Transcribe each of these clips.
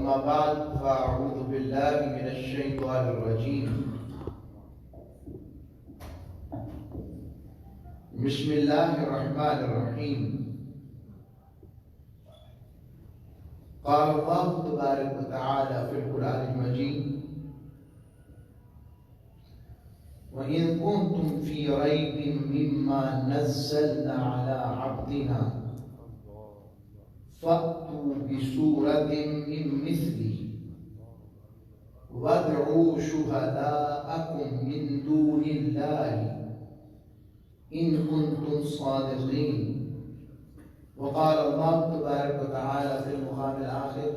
أما بعد فأعوذ بالله من الشيطان الرجيم بسم الله الرحمن الرحيم قال الله تبارك وتعالى في القرآن المجيد وَإِن كُنتُمْ فِي رَيْبٍ مِّمَّا نَزَّلْنَا عَلَى عَبْدِنَا فَأْتُوا بِسُورَةٍ مِّن مِّثْلِهِ وَادْعُوا شُهَدَاءَكُم مِّن دُونِ اللَّهِ إِن كُنتُمْ صَادِقِينَ وقال الله تبارك وتعالى في المقام الآخر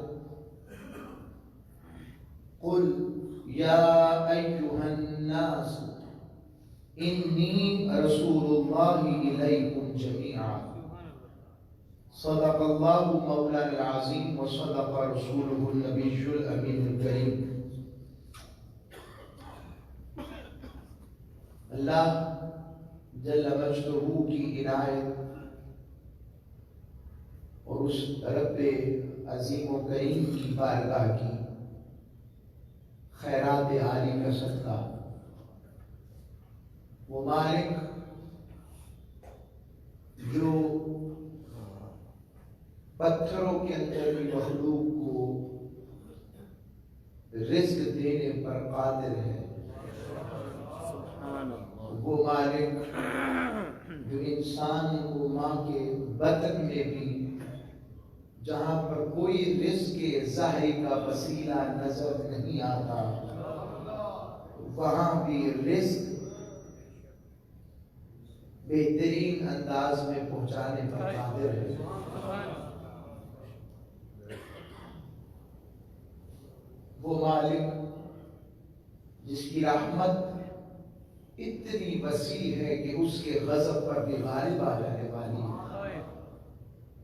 قُلْ يَا أَيُّهَا النَّاسُ إِنِّي رَسُولُ اللَّهِ إِلَيْكُمْ جَمِيعًا صدق الله مولانا العظيم وصدق رسوله النبي الأمين الكريم. اللہ جل مجدہ کی عنایت اور اس رب عظیم و کریم کی بارگاہ کی خیرات عالی کا صدقہ وہ مالک جو پتھروں کے اندر بھی مخلوق کو رزق دینے پر قادر ہے، وہ مالک جو انسان کو ماں کے بطن میں بھی جہاں پر کوئی رزق ظاہری کا وسیلہ نظر نہیں آتا وہاں بھی رزق بہترین انداز میں پہنچانے پر قادر ہے. وہ مالک جس کی رحمت اتنی وسیع ہے کہ اس کے غضب پر بھی غالب آ جانے والی ہے،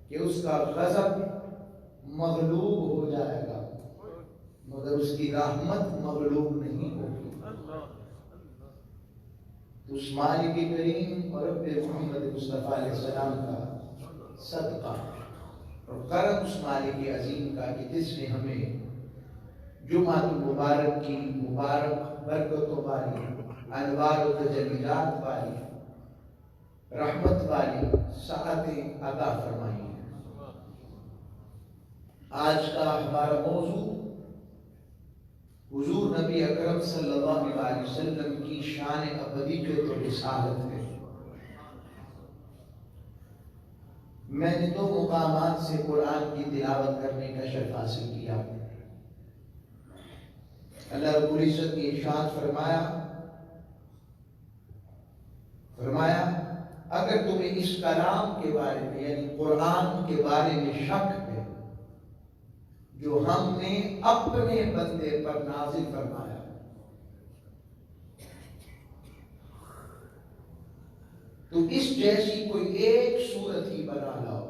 کہ اس کا غضب مغلوب ہو جائے گا مگر اس کی رحمت مغلوب نہیں ہوگی. تو اس مالک کریم اور رب محمد مصطفیٰ علیہ السلام کا صدقہ اور کرم اس مالک عظیم کا کہ جس نے ہمیں جمعہ المبارک کی مبارک برکتوں والی انوار و تجلیات والی رحمت والی ساعتیں عطا فرمائی ہیں. آج کا ہمارا موضوع حضور نبی اکرم صلی اللہ علیہ وسلم کی شان ابدیت و رسالت ہے. میں نے 2 مقامات سے قرآن کی تلاوت کرنے کا شرف حاصل کیا. اللہ رب العزت نے ارشاد فرمایا اگر تمہیں اس کلام کے بارے میں یعنی قرآن کے بارے میں شک ہے جو ہم نے اپنے بندے پر نازل فرمایا تو اس جیسی کوئی ایک صورت ہی بنا لاؤ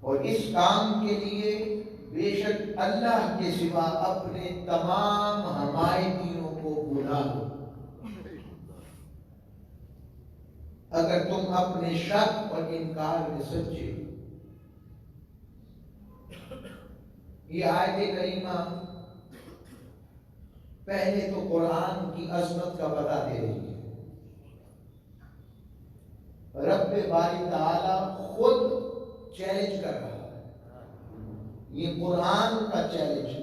اور اس کام کے لیے بے شک اللہ کے سوا اپنے تمام حمایتیوں کو بلا لو. اگر تم اپنے شک اور انکار میں سچے. یہ آیت کریمہ پہلے تو قرآن کی عظمت کا پتہ دے رہی ہے. رب باری تعالی خود چیلنج کر رہا ہے. یہ قرآن کا چیلنج ہے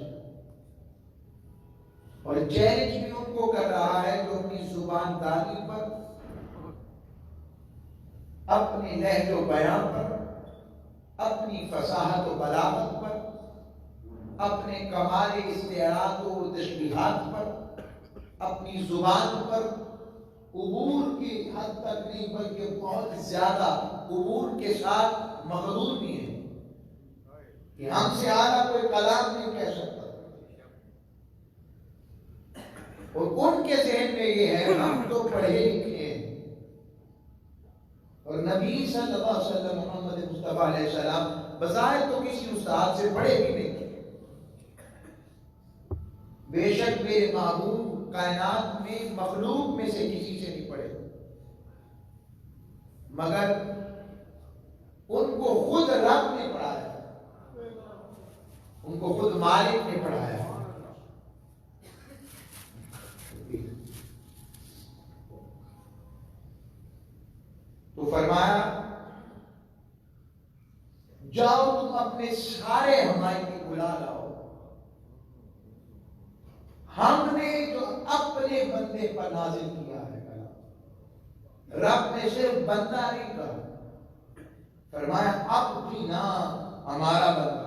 اور چیلنج بھی ان کو کر رہا ہے جو اپنی زبان داری پر اپنی لہج و بیان پر اپنی فصاحت و بلاغت پر اپنے کمال استعارات و تشبیہات پر اپنی زبان پر عبور کی حد تک نہیں بلکہ بہت زیادہ عبور کے ساتھ مغرور بھی ہے کہ ہم سے اعلیٰ کوئی کلام نہیں کہہ سکتا. اور ان کے ذہن میں یہ ہے ہم تو پڑھے لکھے ہیں اور نبی صلی اللہ علیہ وسلم محمد مصطفیٰ علیہ السلام بظاہر تو کسی استاد سے پڑھے بھی نہیں. بے شک میرے محبوب کائنات میں مخلوق میں سے کسی سے نہیں پڑھے مگر ان کو خود رب نے پڑھایا. ان کو خود مالک نے پڑھایا. تو فرمایا جاؤ تم اپنے سارے حمایتی بلا لاؤ. ہم نے جو اپنے بندے پر نازل کیا ہے کلام، رب نے صرف بندہ نہیں کہا، فرمایا اب بھی نہ ہمارا بندہ.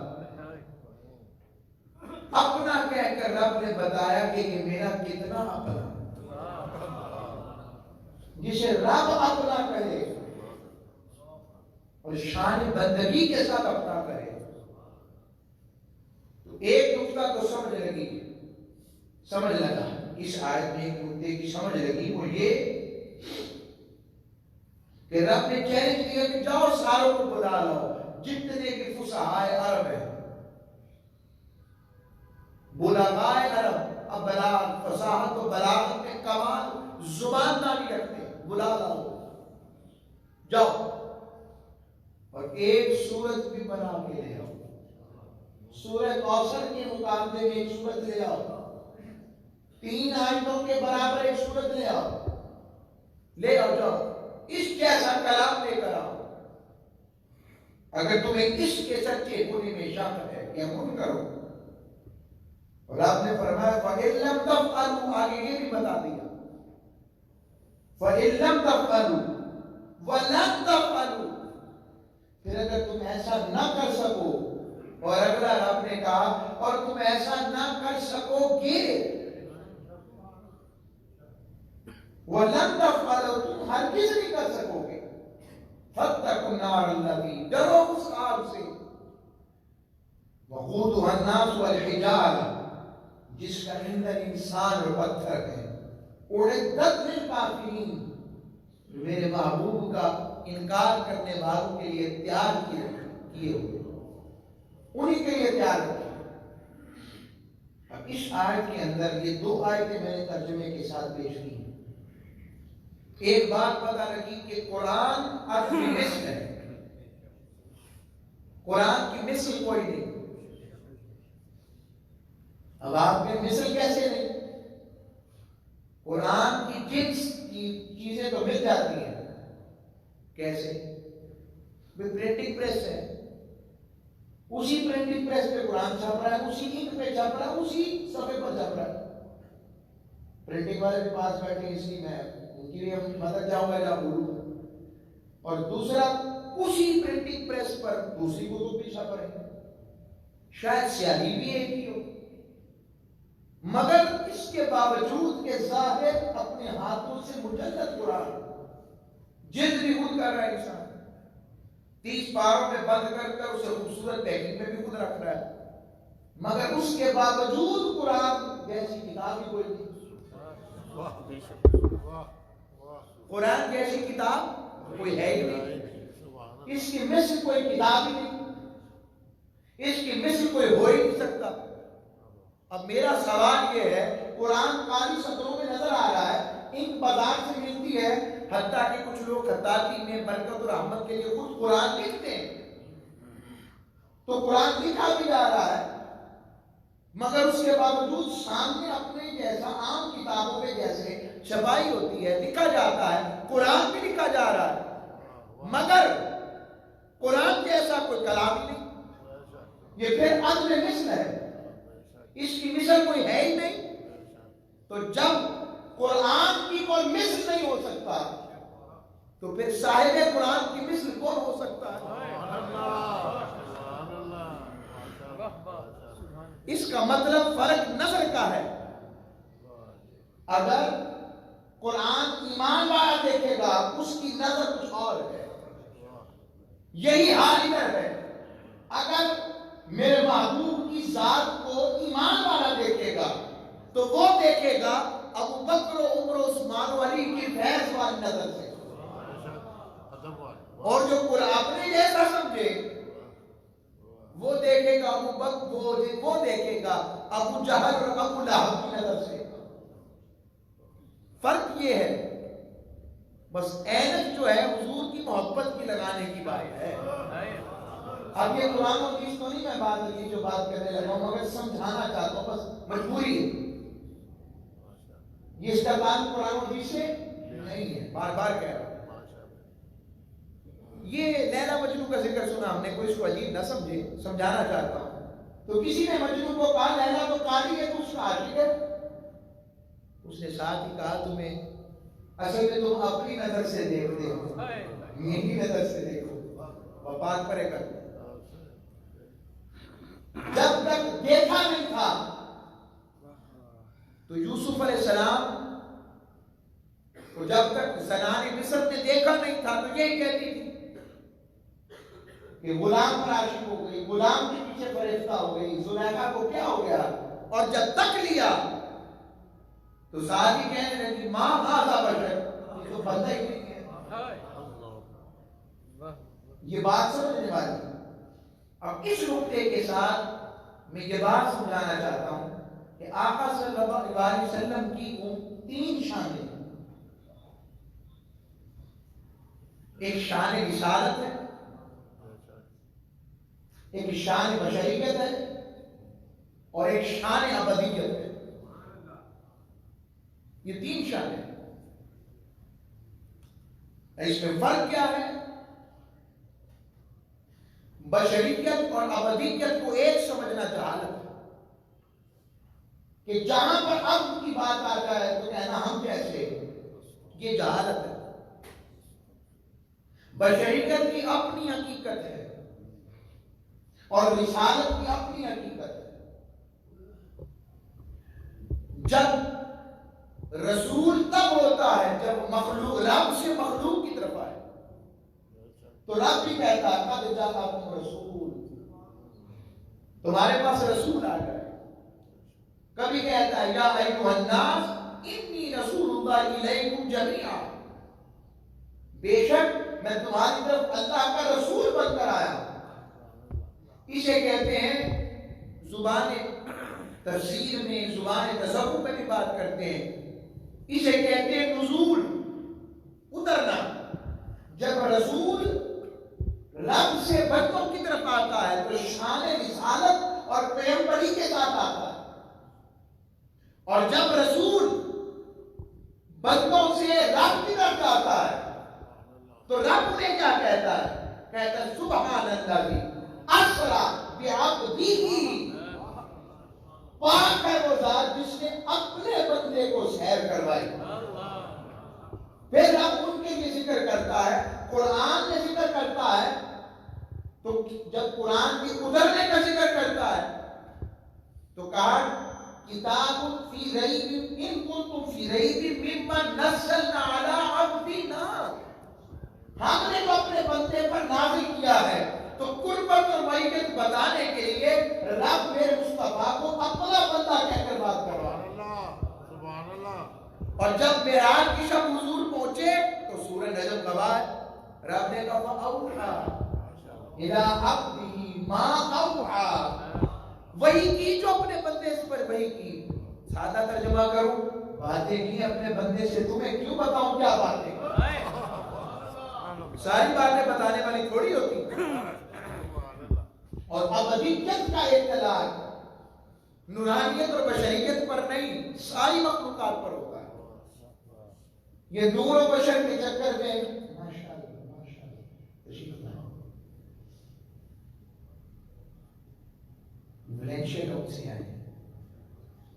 اپنا کہہ کر رب نے بتایا کہ یہ میرا کتنا اپنا. جسے رب اپنا کہے اور شان بندگی کے ساتھ اپنا کرے تو ایک نقطہ تو سمجھ لگا اس آیت میں، ایک نقطے کی سمجھ لگی، وہ یہ کہ رب نے چیلنج دیا کہ جاؤ ساروں کو بلا لاؤ جتنے بھی فصحائے عرب ہیں، بلغائے عرب. اب فصاحت و بلاغت میں کمال زبان دانی رکھتے، بلا لاؤ جاؤ. اور ایک سورت بھی بنا کے لے آؤ، سورہ کوثر کے مقابلے میں ایک سورت لے آؤ، 3 آیتوں کے برابر ایک سورت لے آؤ جاؤ. اس جیسا کلام لے کر آؤ. اگر تمہیں اس کے سچے ہونے میں شک ہے کہ امن کرو. اور آپ نے فرمایا فَإِن لَمْ تَفْعَلُوا، آگے یہ بھی بتا دیا فَإِن لَمْ تَفْعَلُوا وَلَن تَفْعَلُوا. پھر اگر تم ایسا نہ کر سکو، اور اگلا رب نے کہا اور تم ایسا نہ کر سکو گے، وَلَن تَفْعَلُوا، تم ہرگز نہیں کر سکو گے. فَاتَّقُوا النَّارَ الَّتِي، ڈرو اس آگ سے، وَقُودُهَا النَّاسُ وَالْحِجَارَةُ، جس کا ایندھن انسان اور پتھر ہے. اُعِدَّتْ لِلْكَافِرِينَ، جو میرے محبوب کا انکار کرنے والوں کے لیے تیار کیے ہوئے، انہی کے لیے تیار کیے. اب اس آیت کے اندر یہ 2 آیتیں میں نے ترجمے کے ساتھ پیش کی. ایک بات پتہ لگی کہ قرآن اصلی مثل ہے، قرآن کی مثل کوئی نہیں. اب آپ میں مثل کیسے نہیں؟ قرآن کی جنس کی چیزیں تو مل جاتی ہیں. کیسے؟ پرنٹنگ پریس ہے، اسی پرنٹنگ پریس پہ قرآن چھپ رہا ہے، اسی انک پہ چھپ رہا ہے، اسی صفحے پر چھپ رہا ہے. پرنٹنگ والے کے پاس بیٹھے اس لیے میں ان کی بھی مدد جاؤں گا یا بولوں. اور دوسرا اسی پرنٹنگ پریس پر دوسری کتب بھی چھپ رہے ہیں، شاید سیاہی بھی ایک ہی ہو، مگر اس کے باوجود کہ ظاہر اپنے ہاتھوں سے مجلد قرآن جلد بھی خود کر رہا ہے انسان، 30 پاروں میں بند کر کر اسے خوبصورت پیکنگ میں بھی خود رکھ رہا ہے، مگر اس کے باوجود قرآن جیسی کتاب ہی کوئی نہیں. قرآن جیسی کتاب کوئی ہے ہی نہیں. اس کی مثل کوئی کتاب ہی نہیں، اس کی مثل کوئی ہو ہی نہیں سکتا. اب میرا سوال یہ ہے، قرآن قاری سطروں میں نظر آ رہا ہے، ان بازار سے ملتی ہے، حتیٰ کہ کچھ لوگ خطاطی میں برکت اور رحمت کے لیے خود قرآن لکھتے ہیں، تو قرآن لکھا بھی جا رہا ہے، مگر اس کے باوجود سامنے اپنے جیسا عام کتابوں میں جیسے چھپائی ہوتی ہے، لکھا جاتا ہے، قرآن بھی لکھا جا رہا ہے، مگر قرآن جیسا کوئی کلام ہی نہیں. یہ پھر عدل مثل ہے، اس کی مثل کوئی ہے ہی نہیں. تو جب قرآن کی کوئی مثل نہیں ہو سکتا تو پھر صاحب قرآن کی مثل کون ہو سکتا ہے؟ اس کا مطلب فرق نظر کا ہے. اگر قرآن ایمان والا دیکھے گا اس کی نظر کچھ اور ہے، یہی حال ادھر ہے. اگر میرے محبوب کی ذات کو ایمان والا دیکھے گا تو وہ دیکھے گا ابو بکر و عمر و عثمان و علی کی فیض والی نظر سے. اور جو قرآن اپنے جیسا سمجھے وہ دیکھے گا ابو بکر، وہ دیکھے گا ابو جہل اور ابو لہب کی نظر سے. فرق یہ ہے بس اینک جو ہے حضور کی محبت کی لگانے کی بات ہے. اب یہ قرآن و حدیث تو نہیں، میں جو بات کرنے لگا ہوں مگر سمجھانا چاہتا ہوں، بس مجبوری ہے، یہ استقبال قرآن و حدیث سے نہیں ہے، بار بار کہہ رہا ہوں۔ یہ لیلا مجنو کا ذکر سنا ہم نے، کوئی اس کو عجیب نہ سمجھے، سمجھانا چاہتا ہوں۔ تو کسی نے مجنو کو کہا لیلا تو قاری ہے، تو اس کا عاشق ہے، اس نے ساتھ ہی کہا تمہیں اصل میں تم اپنی نظر سے دیکھتے ہو، میری نظر سے دیکھو، وفات پرے کر۔ جب تک دیکھا نہیں تھا تو یوسف علیہ السلام کو جب تک زنان مصر نے دیکھا نہیں تھا تو یہی کہتی تھی کہ غلام پر عاشق ہو گئی، غلام کے پیچھے فریفتہ ہو گئی، زلیخا کو کیا ہو گیا، اور جب تک لیا تو ساتھ ہی کہنے لگی ماں ہاذا بشر، یہ تو بندہ ہی نہیں ہے۔ یہ بات سمجھنے والی۔ اب اس نقطے کے ساتھ میں یہ بات سمجھانا چاہتا ہوں کہ آقا صلی اللہ علیہ وسلم کی تین شانیں، ایک شان رسالت ہے، ایک شان بشریت ہے، اور ایک شان ابدیت ہے۔ یہ تین شان ہیں۔ اس میں فرق کیا ہے؟ بشریت اور ابدیت کو ایک سمجھنا جہالت ہے، کہ جہاں پر اب کی بات آ جائے تو کہنا ہم کیسے، یہ جہالت ہے۔ بشریت کی اپنی حقیقت ہے اور رسالت کی اپنی حقیقت ہے۔ جب رسول تب ہوتا ہے جب مخلوق رب سے مخلوق کی طرف آئے، تو رب بھی کہتا ہے قد جاءکم رسول، تمہارے پاس رسول آ گئے۔ کبھی کہتا ہے یا ایھا الناس انی رسول اللہ الیکم جمیعا، بے شک میں تمہاری طرف اللہ کا رسول بن کر آیا ہوں۔ اسے کہتے ہیں، زبان تفسیر میں، زبان تصوف میں بھی بات کرتے ہیں، اسے کہتے ہیں نزول، اترنا۔ جب رسول رب سے بندوں کی طرف آتا ہے تو شان رسالت اور پیغمبری کے ساتھ آتا ہے، اور جب رسول بندوں سے رب کی طرف آتا ہے تو رب نے کیا کہتا ہے؟ کہتا ہے سبحان اللہ اسرا بعبدہ، پاک ہے وہ ذات جس نے اپنے بندے کو سیر کروائی۔ پھر رب ان کے لیے ذکر کرتا ہے، قرآن میں ذکر کرتا ہے، تو جب قرآن کی اترنے کا ذکر کرتا ہے تو کہا کتاب فی ریب ان کنتم فی ریب مما نزلنا علی عبدنا، ہم نے جو اپنے بندے پر نازل کیا ہے، تو قربت اور معیت بتانے کے لیے رب میرے مصطفیٰ کو اپنا بندہ کہہ کر بات کر رہا ہے۔ سبحان اللہ۔ اور جب معراج کی شب حضور پہنچے تو سورہ نجم گواہ ہے، رب نے کہا فَأَوْحَىٰ إِلَىٰ عَبْدِهِ مَا أَوْحَىٰ، وہی کی جو اپنے بندے سے پر وہی کی۔ سادہ ترجمہ کروں، باتیں کی اپنے بندے سے، تمہیں کیوں بتاؤں کیا باتیں، ساری باتیں بتانے والی تھوڑی ہوتی۔ اور ابدیت کا اطلاق نورانیت اور بشریت پر نہیں، ساری مخلوقات پر ہوتا ہے۔ یہ نور و بشر کے چکر میں ویلنشیا لوگ سے آئے،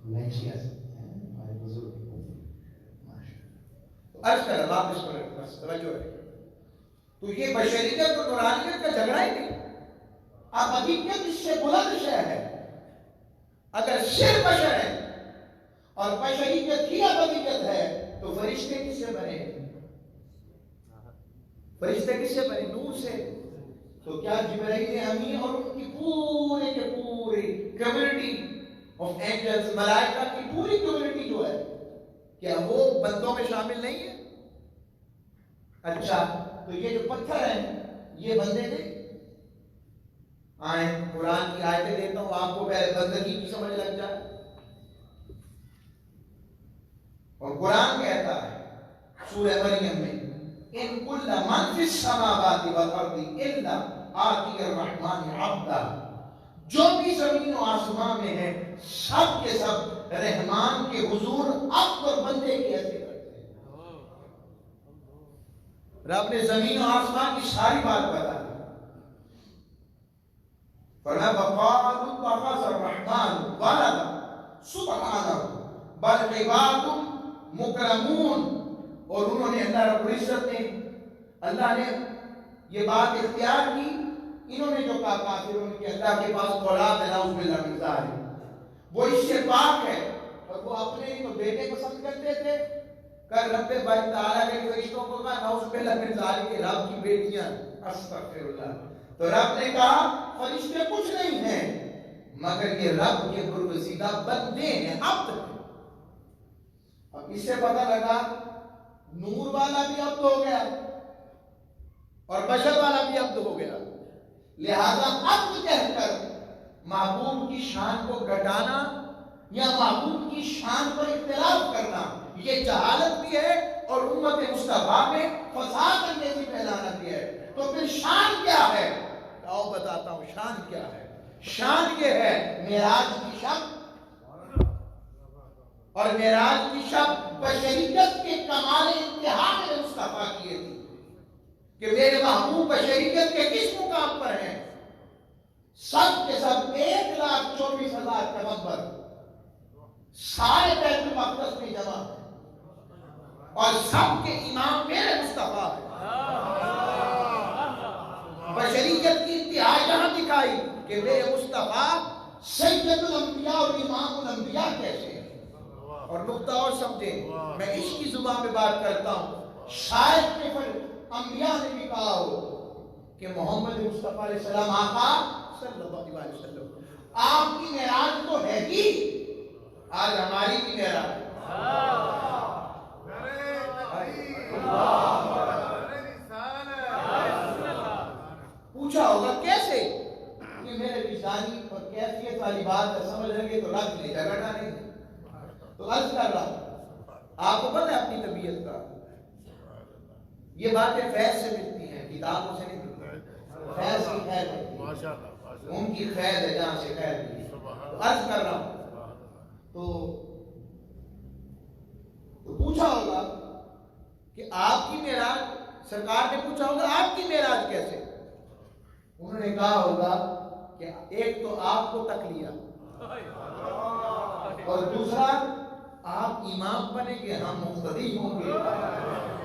ویلنشیا سے ہمارے بزرگ عرض کر واپس پر بس توجہ رہے۔ تو یہ بشریت اور نورانیت کا جھگڑا ہی نہیں، ابدیت اس سے بلند شے ہے۔ اگر صرف بشر ہے اور بشریت ہی ابدیت ہے تو فرشتے کس سے بنے؟ فرشتے کس سے بنے؟ نور سے۔ تو کیا جبرائیل امین اور ان کی پورے کے پوری کمیونٹی آف اینجلز، ملائکہ کی پوری کمیونٹی جو ہے، کیا وہ بندوں میں شامل نہیں ہے؟ اچھا، تو یہ جو پتھر ہیں یہ بندے نہیں؟ آئیں قرآن کی آیتیں دیتا ہوں آپ کو، پہلے بندگی کی سمجھ لگ جائے۔ اور قرآن کہتا ہے سورہ مریم میں ان کل من فی السماوات والارض الا آتی الرحمن عبدا، جو بھی زمین و آسمان میں ہے سب کے سب رحمان کے حضور عبد اور بندے کی حیثیت رکھتے ہیں۔ رب نے زمین و آسمان کی ساری بات بتا دی، فرمایا وقالوا اتخذ الرحمن ولدا سبحانہ بل عباد مکرمون، اور انہوں نے اللہ رب العزت نے، اللہ نے یہ بات اختیار کی، انہوں نے جو کہا کافروں نے کہ اللہ کے پاس اولاد ہے، نعوذ باللہ من ذالک، وہ اس سے پاک ہے، اور وہ اپنے ہی تو بیٹے پسند کرتے تھے، کہ رب باری تعالیٰ کے فرشتوں کو کہا نعوذ باللہ من ذالک کہ رب کی بیٹیاں، استغفر اللہ، تو رب نے کہا فرشتے کچھ نہیں ہیں مگر یہ رب کے برگزیدہ بندے ہیں، عبد ہیں۔ اب اس سے پتہ لگا نور والا بھی عبد ہو گیا اور بشر والا بھی عبد ہو گیا، لہذا عبد کہہ کر محبوب کی شان کو گھٹانا یا محبوب کی شان پر اختلاف کرنا یہ جہالت بھی ہے اور امت مصطفیٰ میں فساد انگیزی پھیلانا بھی ہے۔ تو پھر شان کیا ہے؟ آؤ بتاتا ہوں شان کیا ہے۔ شان یہ ہے معراج کی شب، اور معراج کی شب بشریت کے کمال انتہا میں مصطفیٰ کیے تھی کہ میرے محبوب بشریت کے کس مقام پر ہیں؟ سب کے سب 1,24,000 پیغمبر سارے بیت المقدس میں جمع ہیں اور سب کے امام میرے مصطفیٰ ہیں۔ بشریت کی انتہا یہاں دکھائی کہ میرے مصطفیٰ سید الانبیاء اور امام الانبیاء کیسے ہیں۔ اور نقطہ اور سمجھیں، میں اس کی زبان میں بات کرتا ہوں، شاید کہ پھر انبیاء نے بھی کہا ہو کہ محمد مصطفیٰ علیہ السلام آقا صلی اللہ علیہ وسلم آپ کی معراج تو ہے گی، آج ہماری بھی معراج ہے۔ پوچھا ہوگا کیسے کہ میرے وجدانی اور کیفیت والی بات ہے، سمجھ لیں گے تو رب لے جگہ ڈالیں گے، تو عرض کر رہا ہوں آپ کو پتہ ہے اپنی طبیعت کا، یہ باتیں فیض سے ملتی ہیں، کتابوں سے نہیں ملتی، فیض کی خیر ملتی ہے، ان کی خیر ہے جہاں سے خیر ملتی ہے۔ تو عرض کر رہا ہوں تو پوچھا ہوگا کہ آپ کی معراج، سرکار نے پوچھا ہوگا آپ کی معراج کیسے؟ انہوں نے کہا ہوگا کہ ایک تو آپ کو تکلیہ اور دوسرا آپ امام بنیں گے، ہم مقتدی ہوں گے،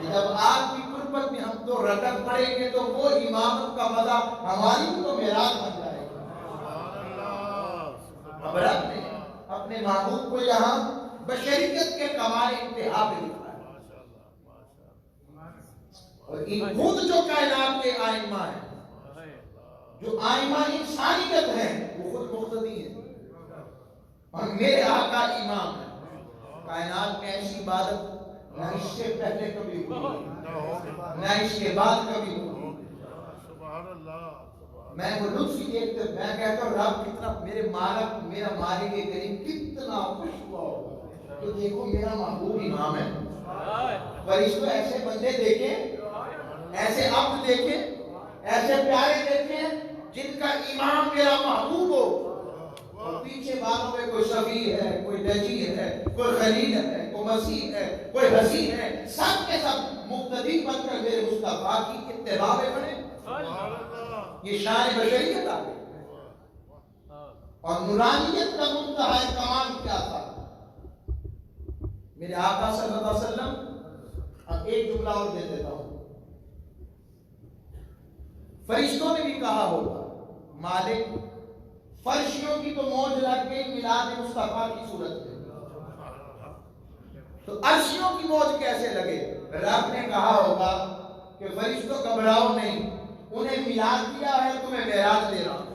جب آپ کی قربت میں ہم تو رکعت پڑھیں گے تو وہ امامت کا مزہ ہماری تو معراج بن جائے گا۔ اب رب نے اپنے محبوب کو یہاں بشریت کے کمال انتہا پہ دکھایا، اور خود جو کائنات کے آئمہ ہیں، جو آئمہ انسانیت ہیں، وہ خود مقتدی ہیں اور میرے آقا امام ہیں۔ کائنات میں ایسی عبادت نہ اس سے پہلے کبھی ہوئی نہ اس کے بعد کبھی ہوئی۔ میں وہ لطف ہی دیکھتے، میں کہتا ہوں رب کتنا میرا مالک کریم کتنا خوش ہوا ہوگا کہ دیکھو میرا محبوب امام ہے، فرشتوں ایسے بندے دیکھیں، ایسے عبد دیکھیں، ایسے پیارے دیکھیں جن کا امام میرا محبوب ہو، اور پیچھے بالوں میں کوئی صفی ہے، کوئی نجی ہے، کوئی خلیل ہے، کوئی مسیح ہے، کوئی حسین ہے، سب کے سب مقتدی بن کر میرے مصطفیٰ کی اتباع میں بنے۔ یہ شان بشریت آ گئی، اور نورانیت کا منتہا کمال کیا تھا؟ میرے آقا صلی اللہ علیہ وسلم، اب ایک جملہ اور دے دیتا ہوں، فرشتوں نے بھی کہا ہوگا مالک فرشیوں کی تو موج لگ گئی میلاد مصطفیٰ کی صورت میں، تو عرشیوں کی موج کیسے لگے؟ رب نے کہا ہوگا کہ فرشتوں گھبراؤ نہیں، انہیں میلاد دیا ہے، تمہیں معراج دے رہا ہوں،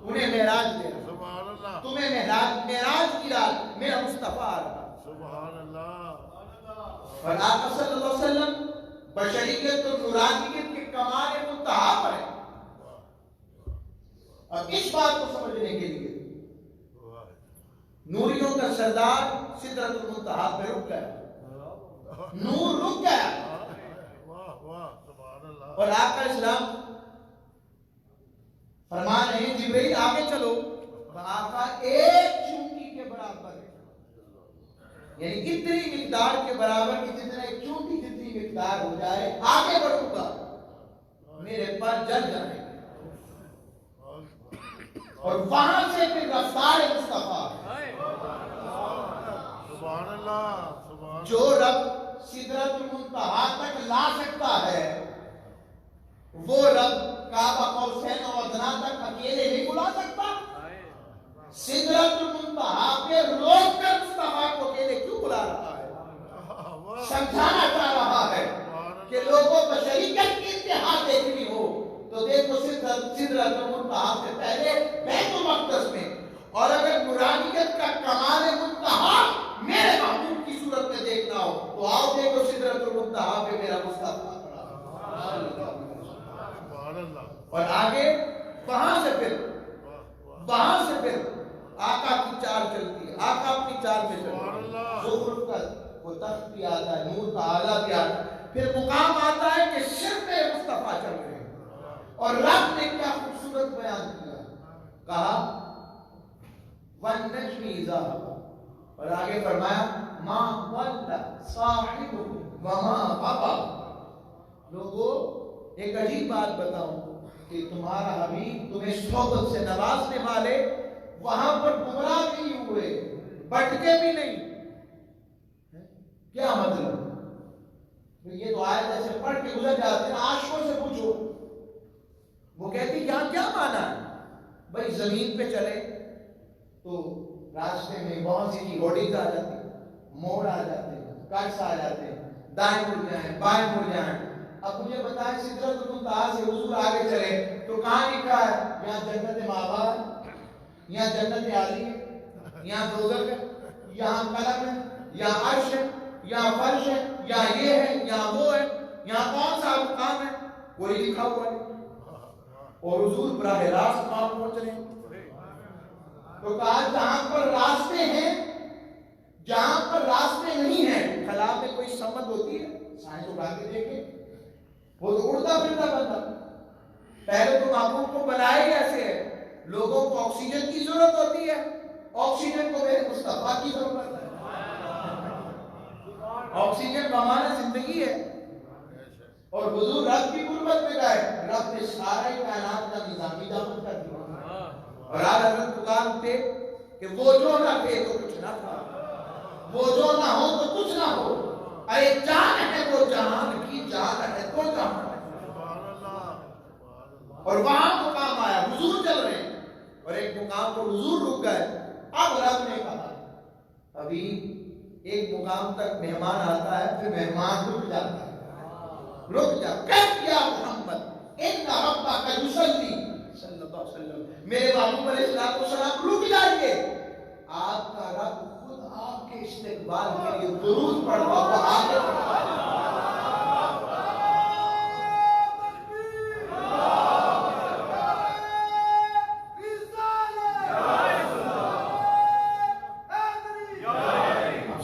انہیں معراج دے رہا ہوں، تمہیں معراج کی رات میرا مصطفیٰ آ رہا۔ اور آقا صلی اللہ علیہ وسلم بشریت اور نورانیت کے کمال منتہا پر ہے، اور اس بات کو سمجھنے کے لیے نوریوں کا سردار سدرۃ المنتہا پہ رک گیا، نور رک گیا، اور آقا اسلام فرما رہے ہیں جبرائیل آگے چلو، آقا ایک چونٹی کے برابر، یعنی اتنی مقدار کے برابر کہ جتنا ایک چونٹی جتنی مقدار ہو جائے آگے بڑھوں گا میرے پر جل جائے گا. اور وہاں سے پھر رفتار مصطفیٰ، سبحان اللہ، جو رب سدرۃ المنتہا تک لا سکتا ہے وہ رب کعبہ قوسین و ادنیٰ تک اکیلے نہیں بلا سکتا. سدرۃ المنتہا پہ روک کر مصطفیٰ کو اکیلے کیوں بلا رہا ہے؟ سمجھانا چاہ رہا ہے کہ لوگوں کو شریعت کی انتہا دیکھنی ہو تو دیکھو سدرۃ المنتہا سے پہلے بیت المقدس میں، اور اگر نورانیت کا کمال منتہا میرے محبوب کی صورت میں دیکھنا ہو تو آؤ دیکھو سدرۃ المنتہا پہ میرا مصطفیٰ. اور آگے وہاں سے پھر آقا کی چال چلتی ہے، آقا اپنی چال میں چلتی ہے، زخرف کا وہ تخت بھی آتا ہے، نور کا آلہ بھی آتا ہے، پھر مقام آتا ہے کہ صرف مصطفیٰ چل رہے ہیں. اور رب نے کیا خوبصورت بیان کیا، کہا وَالنَّجْمِ إِذَا هَوَىٰ، اور آگے فرمایا مَا ضَلَّ صَاحِبُكُمْ وَمَا غَوَىٰ. لوگوں ایک عجیب بات بتاؤں کہ تمہارا حبیب تمہیں صحبت سے نوازنے والے وہاں پر گمراہ نہیں ہوئے، بھٹکے بھی نہیں. کیا مطلب؟ یہ تو آیت ایسے پڑھ کے گزر جاتے ہیں، عاشقوں سے پوچھو وہ کہتی یہاں کیا مانا ہے. بھائی زمین پہ چلے تو راستے میں بہت سی ہوڈیز آ جاتی ہیں، موڑ آ جاتے ہیں، کٹس آ جاتے ہیں، دائیں مڑ جائیں بائیں مڑ جائیں. اب مجھے بتائیں سدرۃ المنتہا سے حضور آگے چلے تو کہاں لکھا ہے یہاں جنت مأویٰ ہے، یہاں جنت عالی ہے، یہاں دوزخ ہے، یہاں قلم ہے، یہاں عرش ہے، یہاں فرش ہے، یہاں یہ ہے، یہاں وہ ہے، یہاں کون سا مقام ہے، کوئی لکھا ہوا ہے. اور حضور براہ راست وہاں پہنچ رہے ہیں. تو کہا جہاں پر راستے ہیں، جہاں پر راستے نہیں ہیں، خلا میں کوئی سمت ہوتی ہے، سائنس اٹھا کے دیکھیں وہ تو اڑتا پھرتا بنتا. پہلے تو محبوب کو بنائے کیسے ہے؟ لوگوں کو آکسیجن کی ضرورت ہوتی ہے، آکسیجن کو میرے مصطفیٰ کی ضرورت ہے. آکسیجن بمانا زندگی ہے. اور حضور رب کی قربت میں گئے، رب نے سارے کائنات کا نظامی دامن کر دیا. اور آج حضرت پکار اٹھے کہ وہ جو نہ تھے تو کچھ نہ تھا، وہ جو نہ ہو تو کچھ نہ ہو. ارے جان ہے وہ جہان کی جان ہے تو جہان ہے. اور وہاں مقام آیا، حضور چل رہے ہیں اور ایک مقام پر حضور رک گئے. اب رب نے کہا ابھی ایک مقام تک مہمان آتا ہے پھر مہمان رک جاتا ہے، رک جا کہہ کیا محمد ان ربک یصلی صلی اللہ علیہ وسلم، میرے محبوب علیہ السلام رک جائیے. آپ کا رب خود آپ کے استقبال کے لیے درود پڑھ رہا ہوا آگے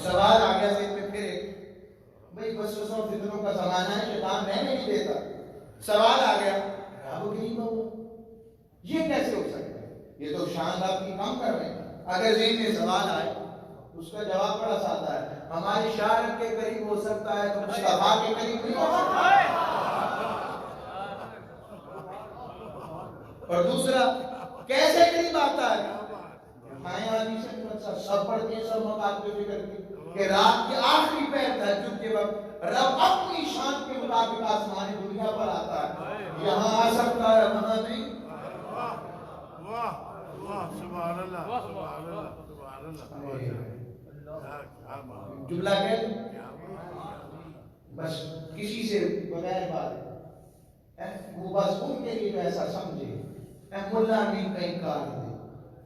سوال آ گیا ذہن میں. پھر بھائی وسوسوں اور فتنوں کا زمانہ ہے، شیطان رہنے نہیں دیتا. سوال آ گیا ابو غریب ہو، یہ کیسے ہو سکتا ہے؟ یہ تو شان آپ کی کم کر رہے ہیں. اگر ذہن میں سوال آئے اس کا جواب بڑا سادہ ہے، ہماری شان کے قریب ہو سکتا ہے تو مصطفیٰ کے قریب نہیں ہو سکتا. اور دوسرا کیسے قریب آتا ہے؟ سب پڑھتے ہیں، سب مقام پہ فکر کی کہ رات کے آخری پہر تہجد کے وقت رب اپنی شان کے مطابق آسمان دنیا پر آتا ہے. یہاں آ سکتا ہے، وہاں نہیں. سبحان اللہ، سبحان اللہ، سبحان اللہ. جملہ کہہ بس کسی سے بغیر بات، وہ بس ان کے لیے ایسا سمجھے ملا نہیں کہیں کار دے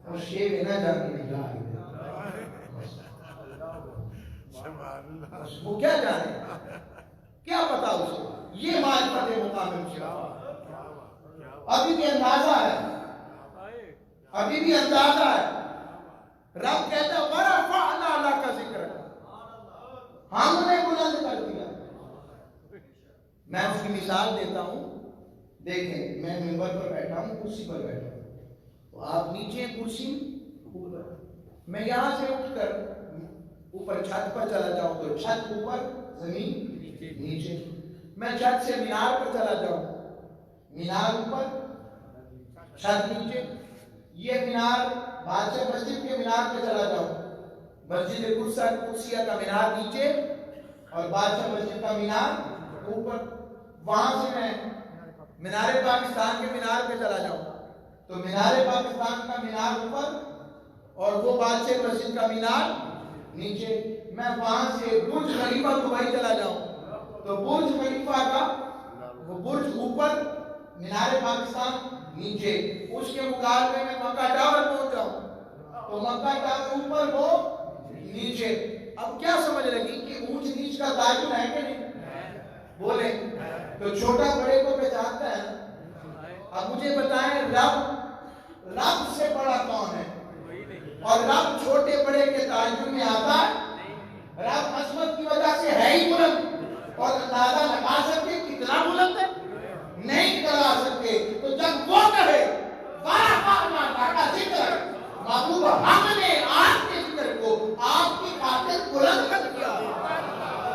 اور شیر نہ جانے نہیں جا رہے. وہ کیا جانے، کیا پتا اس کو، یہ معرفت مقام مصطفیٰ. ابھی بھی اندازہ ہے، ابھی بھی اندازہ ہے. رب کہتا ہے وَرَفَعْنَا لَكَ ذِكْرَكَ، ہم نے بلند کر دیا. میں اس کی مثال دیتا ہوں. دیکھیں میں ممبر پر بیٹھا ہوں، کرسی پر بیٹھا ہوں، تو آپ نیچے کرسی اوپر، میں یہاں سے اٹھ کر اوپر چھت پر چلا جاؤں تو چھت اوپر زمین نیچے، میں چھت سے مینار پر چلا جاؤں، مینار اوپر چھت نیچے، یہ مینار بادشاہ مسجد کے مینار پہ چلا جاؤں، مسجد قدسیہ کا مینار نیچے اور بادشاہ مسجد کا مینار اوپر، وہاں سے میں مینار پاکستان کے مینار پہ چلا جاؤں تو مینار پاکستان کا مینار اوپر اور وہ بادشاہ مسجد کا مینار نیچے، میں وہاں سے برج خلیفہ دبئی چلا جاؤں تو برج خلیفہ کا وہ برج اوپر، مینار پاکستان نیچے، اس کے مقابلے میں مکہ ٹاور پہنچ جاؤں تو مکہ ٹاور اوپر وہ نیچے۔ اب کیا سمجھ لگی کہ اونچ نیچ کا تعین ہے کہ نہیں؟ بولے تو چھوٹا بڑے کو پہچانتا ہے۔ اب مجھے بتائیں رب سے بڑا کون ہے؟ اور رب چھوٹے بڑے کے تعین میں آتا ہے؟ رب عظمت کی وجہ سے ہے ہی بلند، اور اندازہ لگا سکتے کتنا بلند ہے؟ نہیں لگا سکتے۔ تو جب وہ کہے کا ذکر محبوب ہم نے آپ کے ذکر کو آپ کی خاطر بلند کر دیا،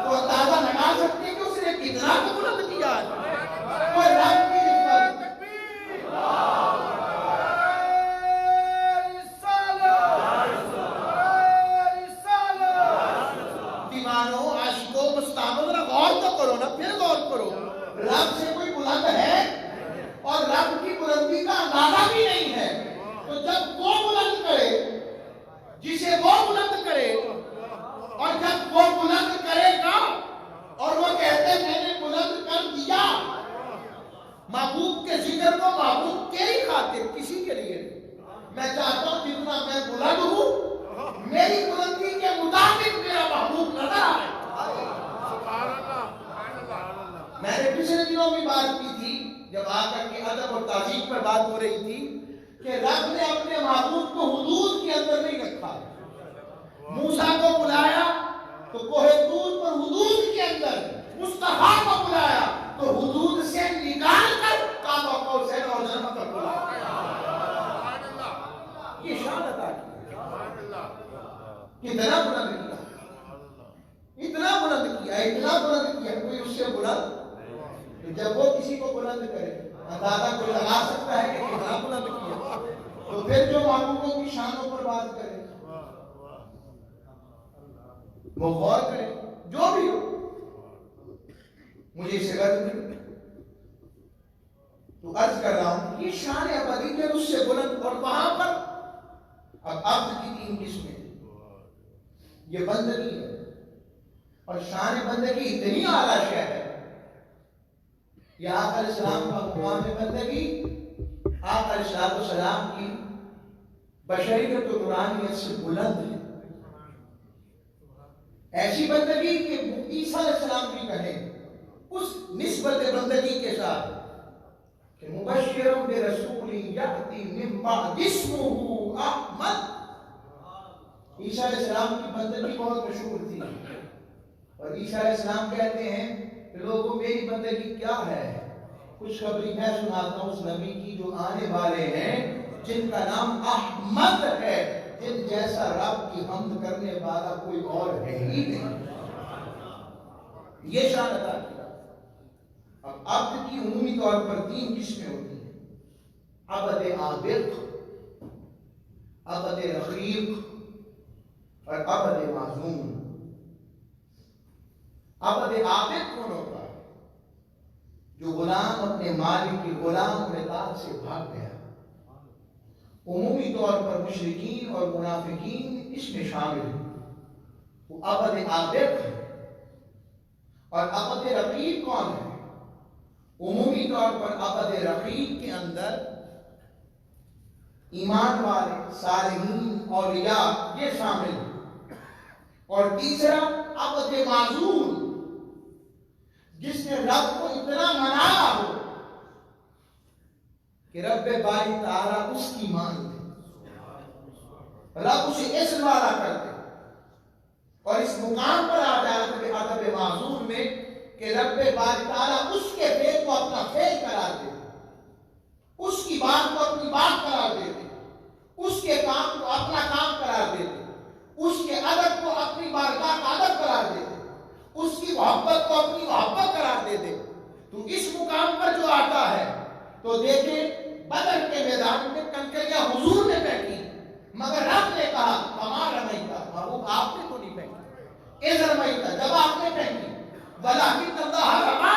تو اندازہ لگا سکتے کہ اس نے کتنا کو بلند کیا ہے۔ کوئی رب کی عزت دیوانوں، عاشقوں، مستعمل، غور تو کرو نا، پھر غور کرو، رب سے کوئی بلند ہے اور رب کی بلندی کا اندازہ بھی نہیں ہے، تو جب وہ بلند کرے جسے وہ بلند کرے، اور جب وہ بلند کرے گا اور وہ کہتے ہیں میں نے بلند کر دیا، محبوب کے ذکر کو محبوب کے ہی خاطر، کسی کے لیے نہیں۔ میں چاہتا ہوں جتنا میں بلند ہوں میری بلندی کے مطابق میرا محبوب نظر آئے۔ میں نے پچھلے دنوں بھی بات کی تھی جب آقا کے ادب اور تعظیم پر بات ہو رہی تھی کہ رب نے اپنے محبوب کو حدود کے اندر نہیں رکھا۔ موسیٰ کو بلایا تو کوہ طور پر حدود کے اندر، مصطفیٰ کو بلایا تو حدود سے نکال کر کعبہ کو سے اور جنت پر بلایا۔ یہ شان عطا کی، کتنا بلند کیا، اتنا بلند کیا، اتنا بلند کیا، کوئی اس سے بلند۔ جب وہ کسی کو بلند کرے اندازہ کوئی لگا سکتا ہے کہ کتنا بلند کیا، تو پھر جو محبوبوں کی شانوں پر بات کرے وہ غور کرے، جو بھی ہو، مجھے اسے غرض نہیں، تو عرض کر رہا ہوں یہ شان ابدی ہے اس سے بلند۔ اور وہاں پر اب عبد کی تین قسمیں، یہ بندگی ہے، اور شان بندگی اتنی اعلیٰ شے ہے، یہ آقا علیہ السلام کا مقام بندگی، آقا علیہ السلام کی بشریت و نورانیت سے بلند ہے، ایسی بندگی کہ عیسیٰ علیہ السلام بھی کہیں اس نسبت بندگی کے ساتھ کہ مبشر برسول یأتی من بعد اسمہ احمد۔ عیسیٰ علیہ السلام کی بندگی بہت مشہور تھی، اور عیسیٰ علیہ السلام کہتے ہیں کہ لوگوں میری بندگی کیا ہے، خوشخبری میں سناتا ہوں اس نبی کی جو آنے والے ہیں، جن کا نام احمد ہے، جن جیسا رب کی حمد کرنے والا کوئی اور ہے ہی نہیں۔ یہ شان عطا کیا۔ اب عبد کی عمومی طور پر تین قسمیں ہوتی ہیں، عبد عابد، عبد رقیق اور عبد معزوم۔ عبد عابد کون ہوتا ہے؟ جو غلام اپنے مالک کی غلام اور اطاعت سے بھاگ گیا۔ عمومی طور پر مشرکین اور منافقین اس میں شامل ہیں، وہ عبد عابد ہے۔ اور عبد رقیق کون ہے؟ عمومی طور پر عبد رقیق کے اندر ایمان والے، صالحین، اولیاء یہ شامل ہیں۔ اور تیسرا عبد معزول، جس نے رب کو اتنا منایا ہو کہ رب باری تعالیٰ اس کی مان دے، رب اسے اس والا کر دے، اور اس مقام پر آ جاتا ہے عدب معذور میں کہ رب باری تعالیٰ اس کے فعل کو اپنا فعل قرار دے، اس کی بات کو اپنی بات قرار دیتے، اس کے کام کو اپنا کام قرار دیتے، اس کے ادب کو اپنی بارگاہ کا ادب قرار دیتے، اس کی محبت کو اپنی محبت قرار دیتے. تو اس مقام پر جو آتا ہے تو دیکھیں بدر کے میدان میں کنکریاں حضور نے پھینکی، مگر رب نے کہا کما رمیتا، محبوب آپ نے تو نہیں پھینکی، اذ رمیتا، جب آپ نے پھینکی، ولکن اللہ رما،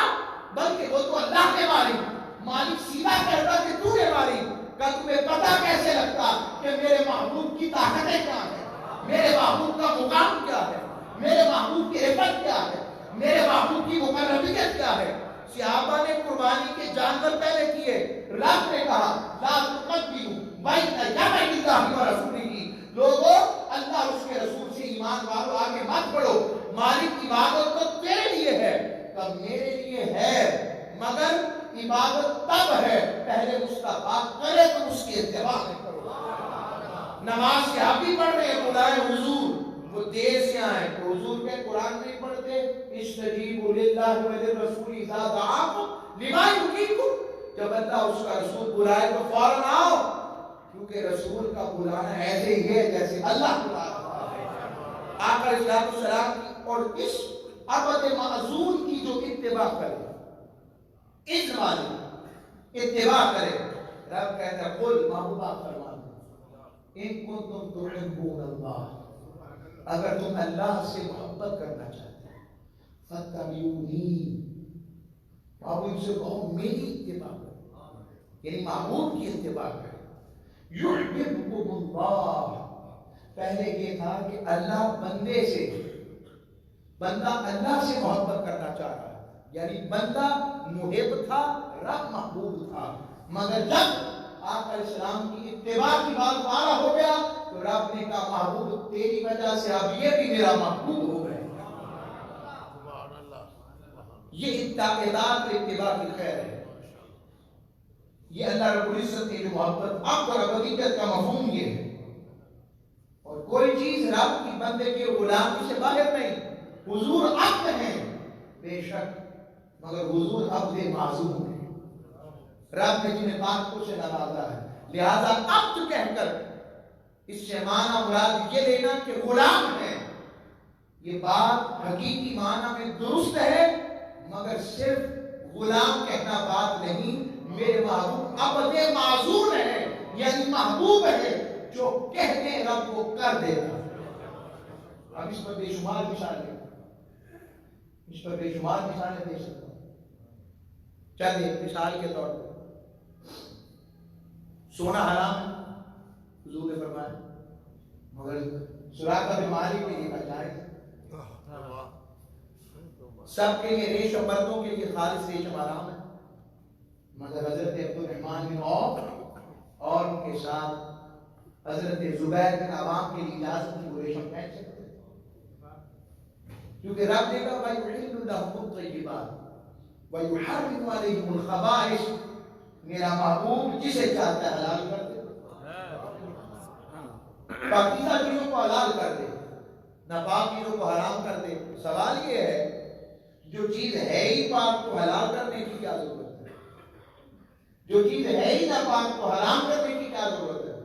بلکہ وہ تو اللہ نے ماری. مالک سیدھا کہتا کہ تو نے ماری. کہ تمہیں پتا کیسے لگتا کہ میرے محبوب کی طاقتیں کیا ہیں، میرے محبوب کا مقام کیا ہے، میرے محبوب کی عزت کیا ہے، میرے محبوب کی مقربیت کیا ہے. صحابہ نے قربانی کے جانور پہلے کیے. رب نے کہا لا تقدموا بین یدی اللہ ورسولہ، لوگوں اللہ اور اس کے رسول سے ایمان والو آگے مت بڑھو. مالک عبادت تو تیرے لیے ہے، تب میرے لیے ہے، مگر عبادت تب ہے پہلے مصطفیٰ کرے تو اس کی اتباع کرو. نماز کے آپ بھی پڑھ رہے ہیں خدائے حضور، وہ دیر سے آئے تو حضور کے قرآن نہیں پڑھتے استجیبوا للہ وللرسول اذا دعاکم لما یحییکم. جب اللہ اس کا رسول بلائے تو فوراً آؤ، کیونکہ رسول کا بلانا ایسے ہی ہے جیسے اللہ بلا رہا ہے. آقا علیہ السلام کی اور اس ابد معزول کی جو اتباع کرے، اس والی اتباع کرے، رب کہتا ہے قل، محبوب آپ فرما دیں ان کنتم تحبون اللہ، اگر تم اللہ سے محبت کرنا چاہتے ہیں فاتبعونی، محبوب سے کہو میری اتباع کرو، یعنی محبوب کی اتباع کرو. یحببکم اللہ، پہلے یہ تھا کہ اللہ بندے سے، بندہ اللہ سے محبت کرنا چاہ رہا ہے، یعنی بندہ محب تھا، رب محبوب تھا. مگر جب آقا علیہ السلام کی اتباع کی بات پارا ہو گیا تو رب نے کہا محبوب تیری وجہ سے اب یہ بھی میرا محبوب ہو گئے. یہ اطاعت اتباع کی خیر ہے. یہ اللہ رب العزت کی جو محبت اب اور ابدیت کا مفہوم یہ ہے. اور کوئی چیز رب کی بندے کی غلامی سے باہر نہیں. حضور عبد ہیں بے شک، مگر حضور عبد معصوم ہیں. رب نے جنہیں پاکوں سے نوازا ہے، لہذا عبد کہہ کر اس سے معنی مراد یہ لینا کہ غلام ہے. یہ بات حقیقی معنی میں درست ہے، مگر صرف غلام کہنا بات نہیں. میرے محبوب عبد معذور ہے، یعنی محبوب ہے جو کہتے رب کو کر دیتا. اب اس پر بے شمار مثالیں، اس پر بے شمار مثالیں دے سکتا ہوں. چلیے مثال کے طور پر سونا حرام ہے، حضور نے فرمایا، مگر سراقہ بن مالک کے لیے جائز. سب کے لیے ریشم، مردوں کے لیے خالص ریشم حرام ہے، مگر حضرت عبد الرحمن بن عوف اور ان کے ساتھ حضرت زبیر بن عوام کے لیے اجازت کی، وہ ریشم پہن سکتے ہیں، کیونکہ رب نے کہا وَيُحِلُّ لَهُمُ الطَّيِّبَاتِ وَيُحَرِّمُ عَلَيْهِمُ الْخَبَائِثَ. میرا محبوب جسے چاہتا ہے حلال کر دے، پاکیزہ چیزوں کو حلال کر دے، ناپاک چیزوں کو حرام کر دے. سوال یہ ہے جو چیز ہے ہی پاک کو حلال کرنے کی کیا ضرورت ہے؟ جو چیز ہے ہی ناپاک کو حرام کرنے کی کیا ضرورت ہے؟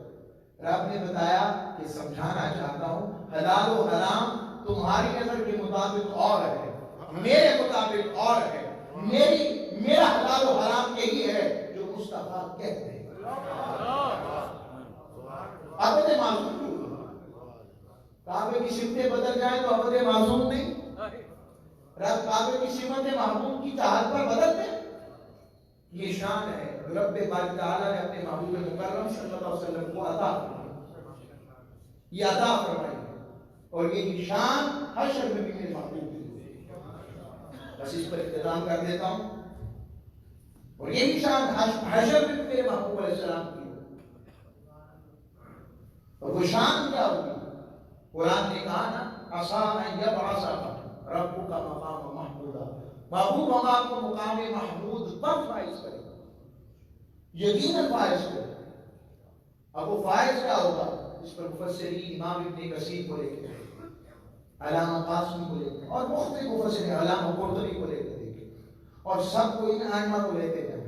رب نے بتایا کہ سمجھانا چاہتا ہوں حلال و حرام تمہاری نظر کے مطابق اور ہے، میرے مطابق اور ہے. میرا حلال و حرام یہی ہے جو مصطفیٰ کہتے ہیں. عبد معصوم کیوں؟ کعبے کی سمتیں بدل جائیں تو عبد معصوم نہیں. رب کعبے کی سمت محبوب کی چاہت پر بدل دے. یہ شان ہے رب باری تعالیٰ نے اپنے محبوب مکرم صلی اللہ علیہ وسلم کو عطا فرمائی، یہ عطا فرمائی، اور یہ شان حشر میں بھی میرے محبوب کی. بس اس پر اختتام کر دیتا ہوں. اور یہ شان حشر میں بھی میرے محبوب علیہ السلام کی. اور وہ شان کیا ہوگی؟ قرآن نے کہا نا عَصَىٰ أَن يَبْعَثَكَ رَبُّكَ مَقَامًا مَحْمُودًا، محبوب ہم آپ کو مقام محمود پر فائز کرے، یقیناً فائز کرے. اب وہ فائز کیا ہوگا؟ اس پر مفسرین امام ابن کثیر کو لے کے علامہ قاسمی کو لے کے اور مختلف مفسرین علامہ قرطبی کو لے کے دیکھیں، اور سب کو ان ائمہ کو لیتے جائیں.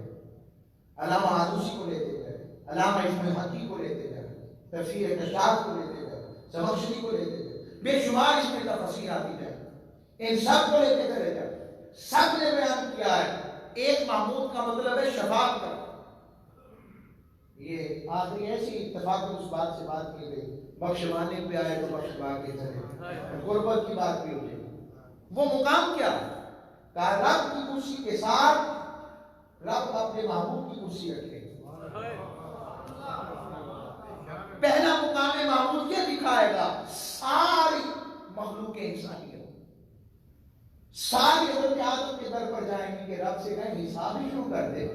علامہ آلوسی کو لیتے گئے، علامہ ابن حقی کو لیتے گئے، تفسیر کشاف کو لیتے گئے، زمخشری کو لیتے گئے، بے شمار اس میں تفسیر آتی ہے، ان سب کو لیتے چلے جائیں، سب نے بیان کیا ہے ایک محمود کا مطلب ہے شفاعت کا۔ یہ آخری ایسی اتفاق اس بات سے بات کی گئی، بخشوانے پہ آئے تو بخشوا کے چلے، غربت کی بات بھی ہوئی۔ وہ مقام کیا ہے؟ کہا رب کی کرسی کے ساتھ رب اپنے محبوب کی کرسی رکھے۔ پہلا مقام محمود یہ دکھائے گا ساری مخلوق انسانیت ساری حضرت آدم کے در پر جائیں گی کہ رب سے کہیں حساب ہی شروع کر دے،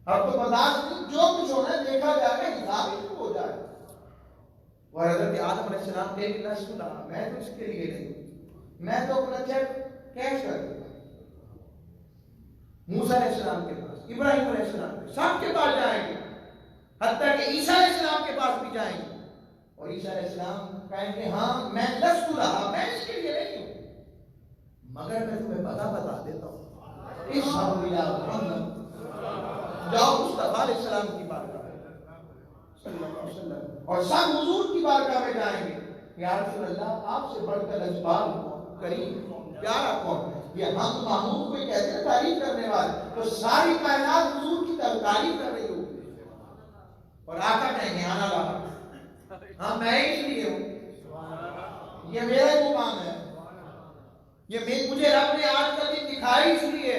اب تو برداشت نہیں، جو کچھ ہونا ہے دیکھا جائے گا، حساب ہی شروع ہو جائے گا۔ اور حضرت آدم علیہ السلام نے بھی نہ سنا، میں تو اس کے لیے نہیں، میں تو اپنا چیک کیش کر دوں گا۔ موسیٰ علیہ السلام کے پاس، ابراہیم علیہ السلام کے سب کے پاس جائیں گے، حتیٰ کہ عیسیٰ علیہ السلام کے پاس بھی جائیں گے، اور عیسیٰ علیہ السلام کہیں گے ہاں میں لست رہا، میں اس کے لیے نہیں ہوں، مگر میں تمہیں پتہ بتا دیتا ہوں، اس حوالہ محمد جاؤ مصطفیٰ علیہ السلام کی بارگاہ میں صلی اللہ علیہ وسلم، اور سب حضور کی بارگاہ میں جائیں گے، یا رسول اللہ آپ سے بڑھ کر اجبال کریم پیارا کون ہے؟ یہ ہم محمود کو کہتے ہیں تعریف کرنے والے، تو ساری کائنات حضور کی تعریف کر رہی ہوگی، اور آقا کہیں گے آنا لہا، ہاں میں اس لیے ہوں، یہ میرا مقام ہے، یہ مجھے رب نے آج کا دن دکھائی اس لیے،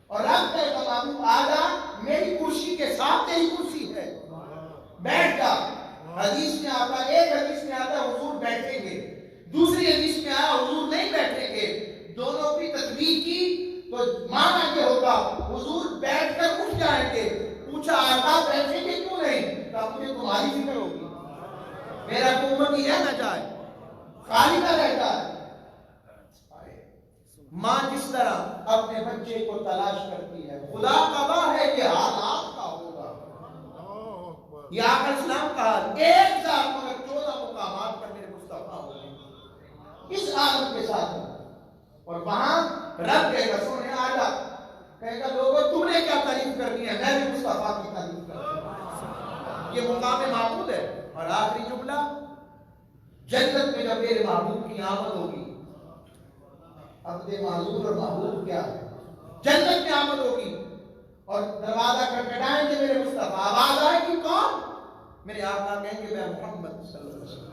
اور رب کا محبوب آجا میری کرسی کے ساتھ تیری کرسی ہے، بیٹھ جا۔ حدیث میں آتا، ایک حدیث میں آتا حضور بیٹھیں گے، دوسری حدیث میں آیا حضور نہیں بیٹھیں گے، دونوں کی تطبیق کی تو معنی یہ ہوگا حضور بیٹھ کر اٹھ جائیں گے، پوچھا آقا بیٹھیں گے کیوں نہیں؟ کہا مجھے تمہاری فکر ہوگی، میرا کو امتی رہ نہ جائے، خالی نہ رہ جائے۔ ماں جس طرح اپنے بچے کو تلاش کرتی ہے، خدا کا واہ ہے یہ حال آپ کا ہوگا۔ یہ آقا اسلام کا حال، ایک ذات مگر 14 مقامات پر میرے مصطفیٰ ہوگا اس عالم کے ساتھ، اور وہاں رب کہے گا سونے آجا، کہے گا لوگوں تم نے کیا تعریف کرنی ہے، میں بھی مصطفیٰ کی تعریف کرتا ہوں۔ یہ مقام محمود ہے۔ اور آخری جملہ، جنت میں جب میرے محبوب کی آمد ہوگی، عبد معذور اور محبوب کیا ہے، جنت میں آمد ہوگی اور دروازہ کھٹکھٹائیں گے میرے مصطفیٰ، آواز آئے گی کون؟ میرے آقا کہیں گے میں محمد صلی اللہ علیہ وسلم۔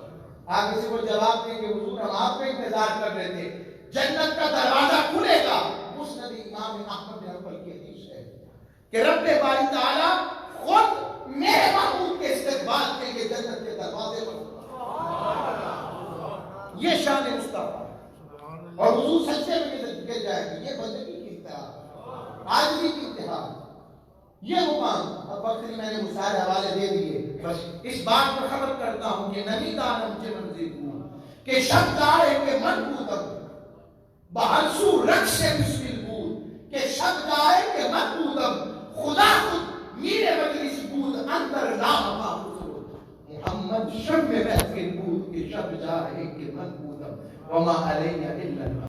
آگے سے وہ جواب دیں گے حضور ہم آپ کا انتظار کر رہے تھے، جنت کا دروازہ کھلے گا۔ مسند امام احمد بن حنبل کی حدیث ہے کہ رب باری تعالیٰ خود میرے محبوب کے استقبال کے لیے جنت کے دروازے پر، یہ شان مصطفیٰ، اور حضور سچے میں گر جائے گی۔ یہ بندگی کی انتہا، عاجزی کی انتہا، یہ مقام۔ اب وقت میں نے سارے حوالے دے دیے، بس اس بات پر خبر کرتا ہوں کہ نبی دانم کے منزل ہوں کہ شب دارے کے من بودم بہر سو رکھ سے مسکل بود، کہ شب دارے کے من بودم خدا خود میرے مجلس بود اندر نام محفوظ، محمد شب میں محفل بود کہ شب دارے کے من بودم وما علیہ الا